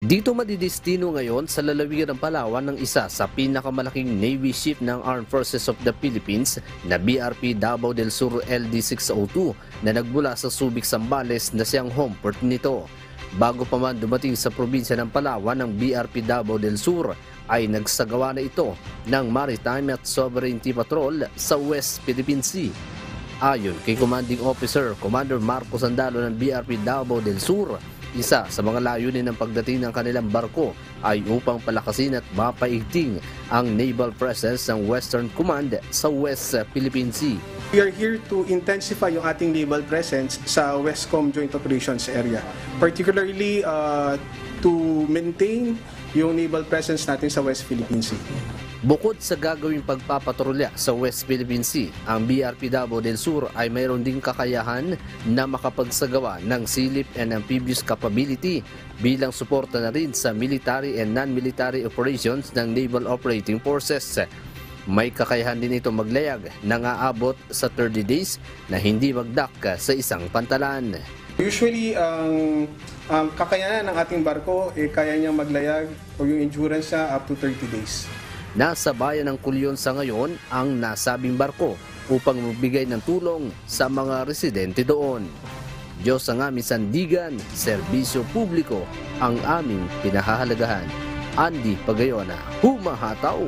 Dito madidestino ngayon sa lalawigan ng Palawan ng isa sa pinakamalaking Navy ship ng Armed Forces of the Philippines na BRP Davao del Sur LD-602 na nagmula sa Subic, Zambales na siyang home port nito. Bago pa man dumating sa probinsya ng Palawan ng BRP Davao del Sur ay nagsagawa na ito ng Maritime at Sovereignty Patrol sa West Philippine Sea. Ayon kay Commanding Officer Commander Marco Sandalo ng BRP Davao del Sur, isa sa mga layunin ng pagdating ng kanilang barko ay upang palakasin at mapaigting ang naval presence ng Western Command sa West Philippine Sea. We are here to intensify yung ating naval presence sa Westcom Joint Operations Area, particularly to maintain yung naval presence natin sa West Philippine Sea. Bukod sa gagawing pagpapatrolya sa West Philippine Sea, ang BRP Davao del Sur ay mayroon ding kakayahan na makapagsagawa ng silip and amphibious capability bilang suporta na rin sa military and non-military operations ng Naval Operating Forces. May kakayahan din ito maglayag na aabot sa 30 days na hindi magdak sa isang pantalan. Usually, ang kakayanan ng ating barko kaya niyang maglayag o yung endurance niya up to 30 days. Nasa bayan ng Culion sa ngayon ang nasabing barko upang magbigay ng tulong sa mga residente doon. Diyos ang aming sandigan, serbisyo publiko ang aming pinahahalagahan. Andy Pagayona, humahataw!